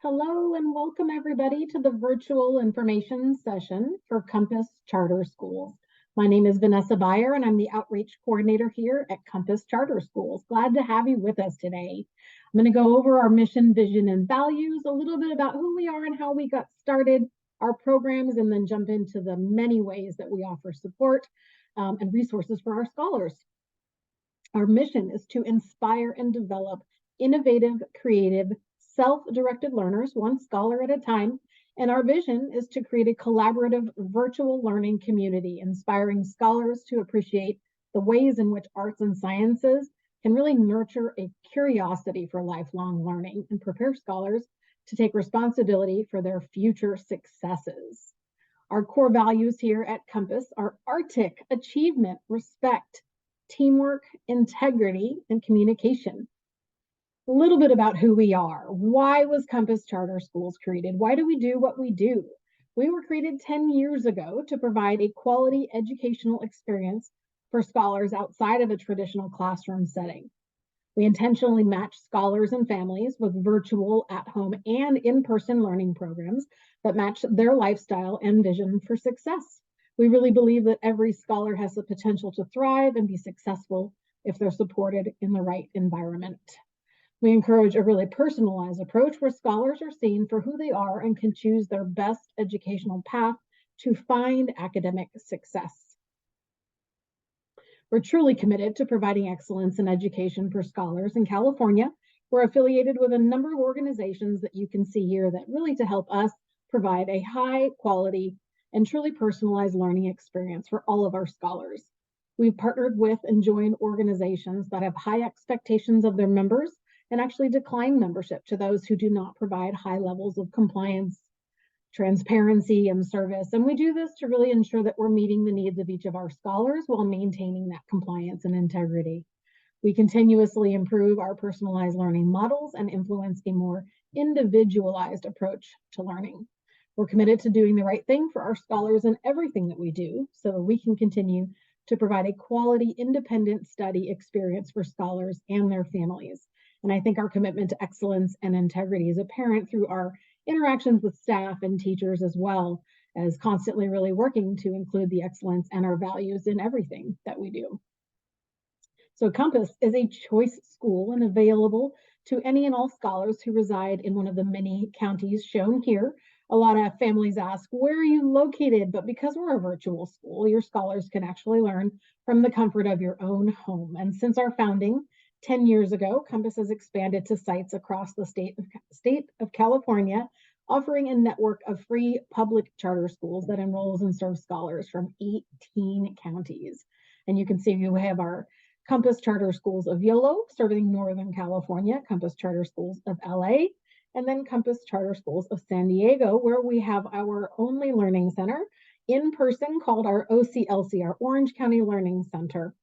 Hello and welcome everybody to the virtual information session for Compass Charter Schools. My name is Vanessa Beyer and I'm the outreach coordinator here at Compass Charter Schools. Glad to have you with us today. I'm going to go over our mission, vision, and values, a little bit about who we are and how we got started, our programs, and then jump into the many ways that we offer support and resources for our scholars. Our mission is to inspire and develop innovative, creative, self-directed learners, one scholar at a time. And our vision is to create a collaborative virtual learning community, inspiring scholars to appreciate the ways in which arts and sciences can really nurture a curiosity for lifelong learning and prepare scholars to take responsibility for their future successes. Our core values here at Compass are Arctic, achievement, respect, teamwork, integrity, and communication. A little bit about who we are. Why was Compass Charter Schools created? Why do we do what we do? We were created 10 years ago to provide a quality educational experience for scholars outside of a traditional classroom setting. We intentionally match scholars and families with virtual, at-home, and in-person learning programs that match their lifestyle and vision for success. We really believe that every scholar has the potential to thrive and be successful if they're supported in the right environment. We encourage a really personalized approach where scholars are seen for who they are and can choose their best educational path to find academic success. We're truly committed to providing excellence in education for scholars in California. We're affiliated with a number of organizations that you can see here that really to help us provide a high quality and truly personalized learning experience for all of our scholars. We've partnered with and joined organizations that have high expectations of their members and actually decline membership to those who do not provide high levels of compliance, transparency, and service. And we do this to really ensure that we're meeting the needs of each of our scholars while maintaining that compliance and integrity. We continuously improve our personalized learning models and influence a more individualized approach to learning. We're committed to doing the right thing for our scholars in everything that we do so that we can continue to provide a quality, independent study experience for scholars and their families. And I think our commitment to excellence and integrity is apparent through our interactions with staff and teachers, as well as constantly really working to include the excellence and our values in everything that we do. So Compass is a choice school and available to any and all scholars who reside in one of the many counties shown here. A lot of families ask, where are you located? But because we're a virtual school, your scholars can actually learn from the comfort of your own home. And since our founding 10 years ago, Compass has expanded to sites across the state of California, offering a network of free public charter schools that enrolls and serves scholars from 18 counties. And you can see we have our Compass Charter Schools of Yolo, serving Northern California, Compass Charter Schools of LA, and then Compass Charter Schools of San Diego, where we have our only learning center in person called our OCLC, our Orange County Learning Center.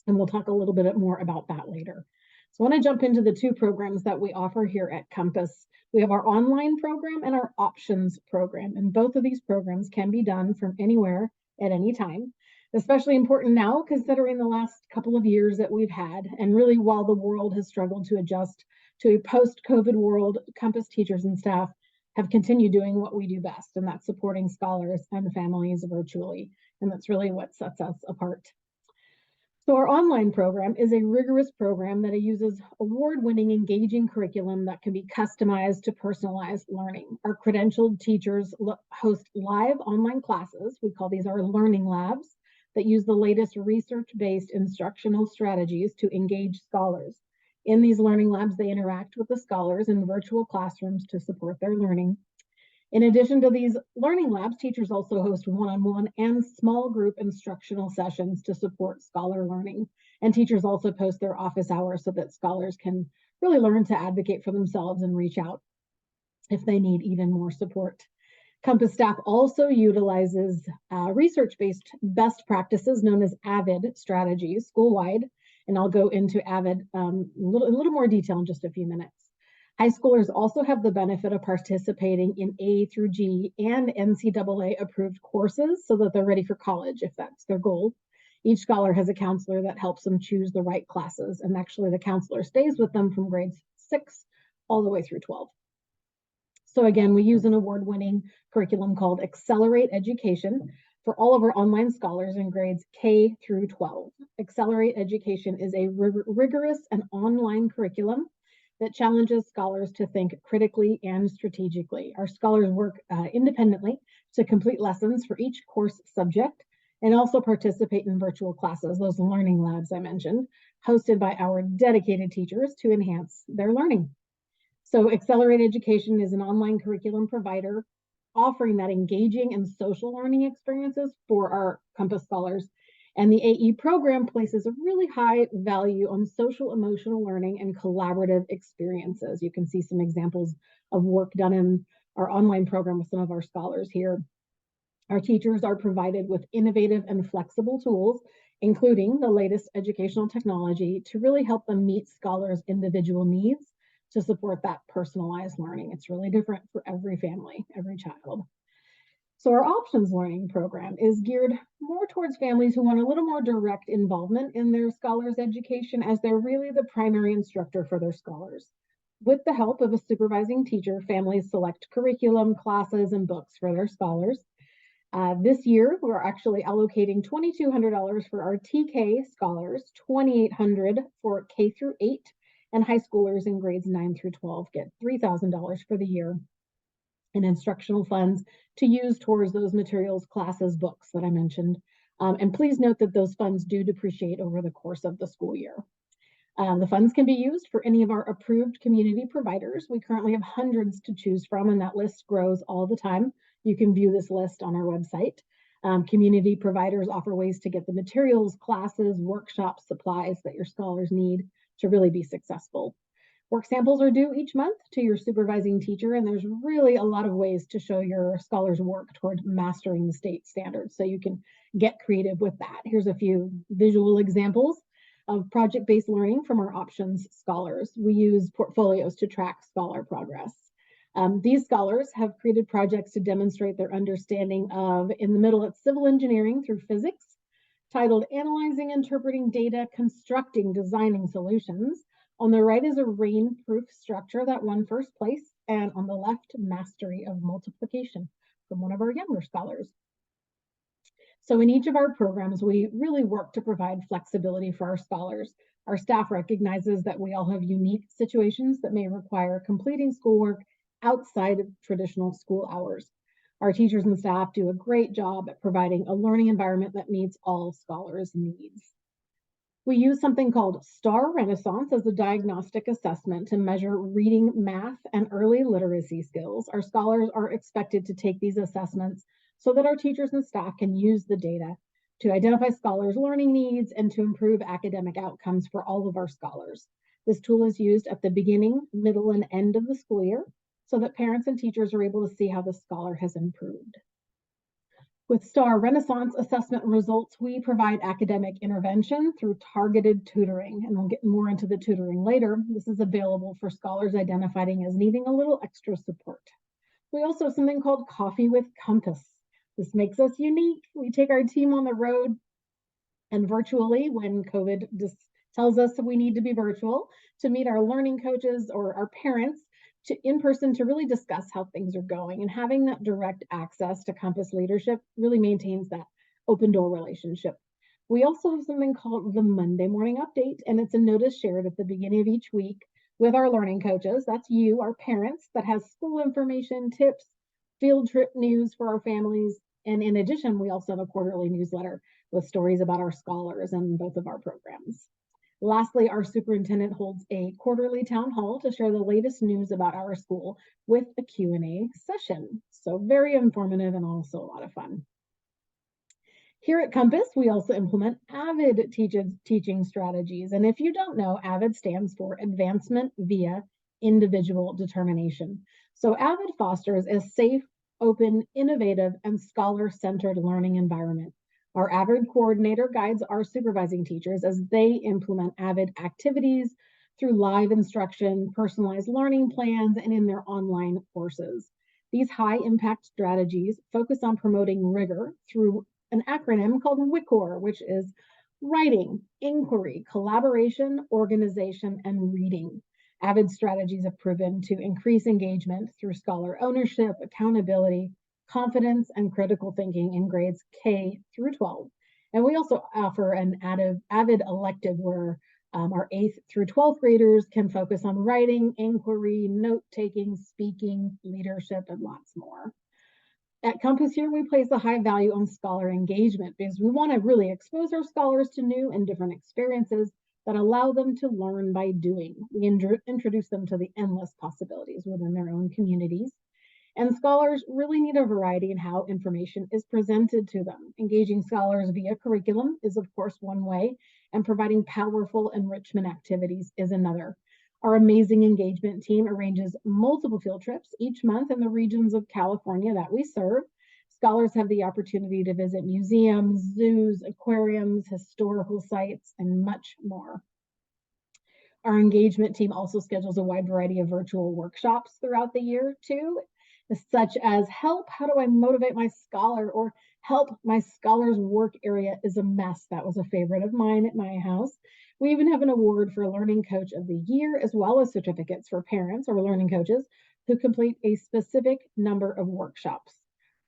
And we'll talk a little bit more about that later. So I want to jump into the two programs that we offer here at Compass. We have our online program and our options program, and both of these programs can be done from anywhere at any time. Especially important now, considering the last couple of years that we've had, and really while the world has struggled to adjust to a post-COVID world, Compass teachers and staff have continued doing what we do best, and that's supporting scholars and families virtually, and that's really what sets us apart. So our online program is a rigorous program that uses award-winning, engaging curriculum that can be customized to personalized learning. Our credentialed teachers host live online classes. We call these our learning labs that use the latest research-based instructional strategies to engage scholars. In these learning labs, they interact with the scholars in virtual classrooms to support their learning. In addition to these learning labs, teachers also host one-on-one and small group instructional sessions to support scholar learning. And teachers also post their office hours so that scholars can really learn to advocate for themselves and reach out if they need even more support. Compass staff also utilizes research-based best practices known as Avid strategies school-wide. And I'll go into Avid in a little more detail in just a few minutes. High schoolers also have the benefit of participating in A through G and NCAA approved courses so that they're ready for college if that's their goal. Each scholar has a counselor that helps them choose the right classes, and actually the counselor stays with them from grades 6 all the way through 12. So again, we use an award-winning curriculum called Accelerate Education for all of our online scholars in grades K through 12. Accelerate Education is a rigorous and online curriculum that challenges scholars to think critically and strategically. Our scholars work independently to complete lessons for each course subject and also participate in virtual classes, those learning labs I mentioned, hosted by our dedicated teachers to enhance their learning. So Accelerate Education is an online curriculum provider offering that engaging and social learning experiences for our Compass scholars. And the AE program places a really high value on social emotional learning and collaborative experiences. You can see some examples of work done in our online program with some of our scholars here. Our teachers are provided with innovative and flexible tools, including the latest educational technology, to really help them meet scholars' individual needs to support that personalized learning. It's really different for every family, every child. So our options learning program is geared more towards families who want a little more direct involvement in their scholars' education, as they're really the primary instructor for their scholars. With the help of a supervising teacher, families select curriculum, classes, and books for their scholars. This year, we're actually allocating $2,200 for our TK scholars, $2,800 for K through 8, and high schoolers in grades 9 through 12 get $3,000 for the year in instructional funds to use towards those materials, classes, books that I mentioned. And please note that those funds do depreciate over the course of the school year. The funds can be used for any of our approved community providers. We currently have hundreds to choose from, and that list grows all the time. You can view this list on our website. Community providers offer ways to get the materials, classes, workshops, supplies that your scholars need to really be successful. Work samples are due each month to your supervising teacher, and there's really a lot of ways to show your scholars' work toward mastering the state standards, so you can get creative with that. Here's a few visual examples of project-based learning from our options scholars. We use portfolios to track scholar progress. These scholars have created projects to demonstrate their understanding of, in the middle, it's civil engineering through physics, titled Analyzing, Interpreting Data, Constructing, Designing Solutions. On the right is a rain-proof structure that won first place, and on the left, Mastery of Multiplication from one of our younger scholars. So in each of our programs, we really work to provide flexibility for our scholars. Our staff recognizes that we all have unique situations that may require completing schoolwork outside of traditional school hours. Our teachers and staff do a great job at providing a learning environment that meets all scholars' needs. We use something called STAR Renaissance as a diagnostic assessment to measure reading, math, and early literacy skills. Our scholars are expected to take these assessments so that our teachers and staff can use the data to identify scholars' learning needs and to improve academic outcomes for all of our scholars. This tool is used at the beginning, middle, and end of the school year so that parents and teachers are able to see how the scholar has improved. With STAR Renaissance assessment results, we provide academic intervention through targeted tutoring, and we'll get more into the tutoring later. This is available for scholars identifying as needing a little extra support. We also have something called Coffee with Compass. This makes us unique. We take our team on the road and virtually when COVID just tells us that we need to be virtual to meet our learning coaches or our parents in person to really discuss how things are going, and having that direct access to Compass leadership really maintains that open door relationship. We also have something called the Monday Morning Update, and it's a notice shared at the beginning of each week with our learning coaches. That's you, our parents, that has school information, tips, field trip news for our families. And in addition, we also have a quarterly newsletter with stories about our scholars and both of our programs. Lastly, our superintendent holds a quarterly town hall to share the latest news about our school with a Q&A session. So very informative and also a lot of fun. Here at Compass, we also implement Avid teaching strategies. And if you don't know, Avid stands for Advancement via Individual Determination. So Avid fosters a safe, open, innovative, and scholar-centered learning environment. Our Avid coordinator guides our supervising teachers as they implement Avid activities through live instruction, personalized learning plans, and in their online courses. These high-impact strategies focus on promoting rigor through an acronym called WICOR, which is writing, inquiry, collaboration, organization, and reading. Avid strategies have proven to increase engagement through scholar ownership, accountability, confidence, and critical thinking in grades K through 12. And we also offer an Avid elective where our 8th through 12th graders can focus on writing, inquiry, note-taking, speaking, leadership, and lots more. At Compass here, we place a high value on scholar engagement because we want to really expose our scholars to new and different experiences that allow them to learn by doing. We introduce them to the endless possibilities within their own communities. And scholars really need a variety in how information is presented to them. Engaging scholars via curriculum is, of course, one way, and providing powerful enrichment activities is another. Our amazing engagement team arranges multiple field trips each month in the regions of California that we serve. Scholars have the opportunity to visit museums, zoos, aquariums, historical sites, and much more. Our engagement team also schedules a wide variety of virtual workshops throughout the year, too, such as help, how do I motivate my scholar, or help, my scholar's work area is a mess. That was a favorite of mine at my house. We even have an award for Learning Coach of the Year, as well as certificates for parents or learning coaches who complete a specific number of workshops.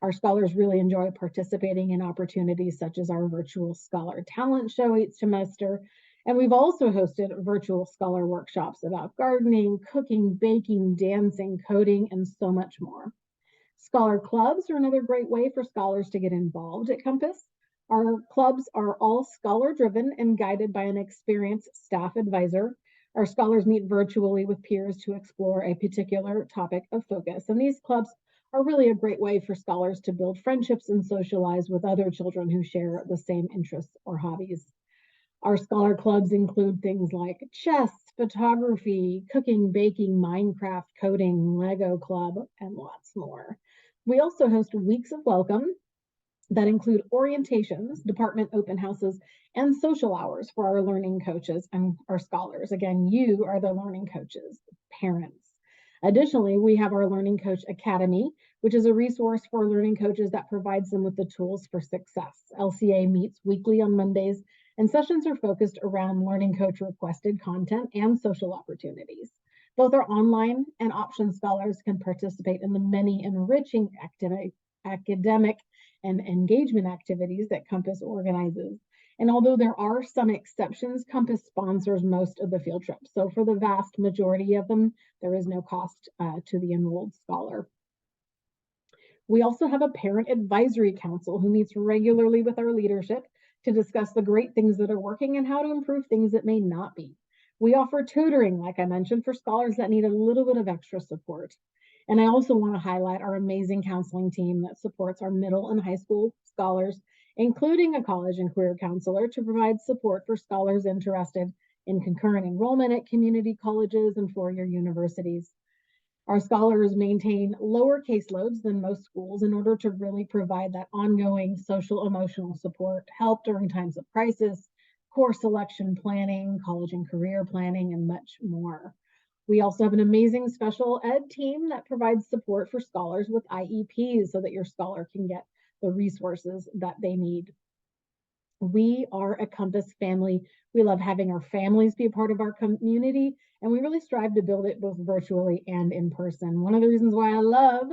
Our scholars really enjoy participating in opportunities such as our virtual scholar talent show each semester. And we've also hosted virtual scholar workshops about gardening, cooking, baking, dancing, coding, and so much more. Scholar clubs are another great way for scholars to get involved at Compass. Our clubs are all scholar-driven and guided by an experienced staff advisor. Our scholars meet virtually with peers to explore a particular topic of focus. And these clubs are really a great way for scholars to build friendships and socialize with other children who share the same interests or hobbies. Our scholar clubs include things like chess, photography, cooking, baking, Minecraft, coding, Lego club, and lots more. We also host weeks of welcome that include orientations, department open houses, and social hours for our learning coaches and our scholars. Again, you are the learning coaches, parents. Additionally, we have our Learning Coach Academy, which is a resource for learning coaches that provides them with the tools for success. LCA meets weekly on Mondays, and sessions are focused around learning coach requested content and social opportunities. Both our online and option scholars can participate in the many enriching academic and engagement activities that Compass organizes. And although there are some exceptions, Compass sponsors most of the field trips. So for the vast majority of them, there is no cost to the enrolled scholar. We also have a parent advisory council who meets regularly with our leadership to discuss the great things that are working and how to improve things that may not be. We offer tutoring, like I mentioned, for scholars that need a little bit of extra support. And I also want to highlight our amazing counseling team that supports our middle and high school scholars, including a college and career counselor, to provide support for scholars interested in concurrent enrollment at community colleges and four-year universities. Our scholars maintain lower caseloads than most schools in order to really provide that ongoing social emotional support, help during times of crisis, course selection planning, college and career planning, and much more. We also have an amazing special ed team that provides support for scholars with IEPs so that your scholar can get the resources that they need. We are a Compass family. We love having our families be a part of our community, and we really strive to build it both virtually and in person. One of the reasons why I love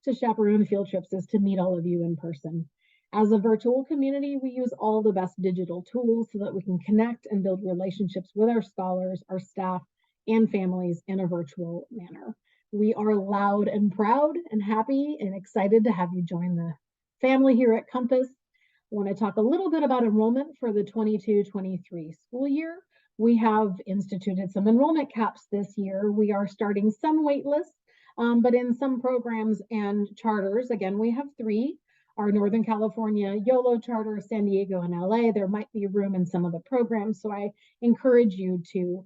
to chaperone field trips is to meet all of you in person. As a virtual community, we use all the best digital tools so that we can connect and build relationships with our scholars, our staff, and families in a virtual manner. We are loud and proud and happy and excited to have you join the family here at Compass. I want to talk a little bit about enrollment for the 22-23 school year. We have instituted some enrollment caps this year. We are starting some wait lists, but in some programs and charters, again, we have 3. Our Northern California YOLO charter, San Diego, and LA, there might be room in some of the programs. So I encourage you to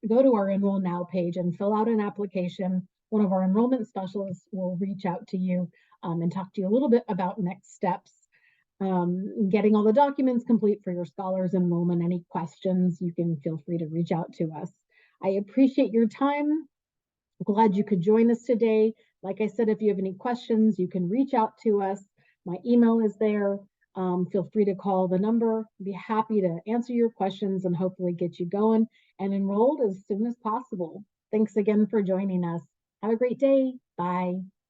go to our Enroll Now page and fill out an application. One of our enrollment specialists will reach out to you and talk to you a little bit about next steps. Getting all the documents complete for your scholars enrollment. Any questions, you can feel free to reach out to us. I appreciate your time. Glad you could join us today. Like I said, if you have any questions, you can reach out to us. My email is there. Feel free to call the number. I'd be happy to answer your questions and hopefully get you going. and enrolled as soon as possible. Thanks again for joining us. Have a great day. Bye.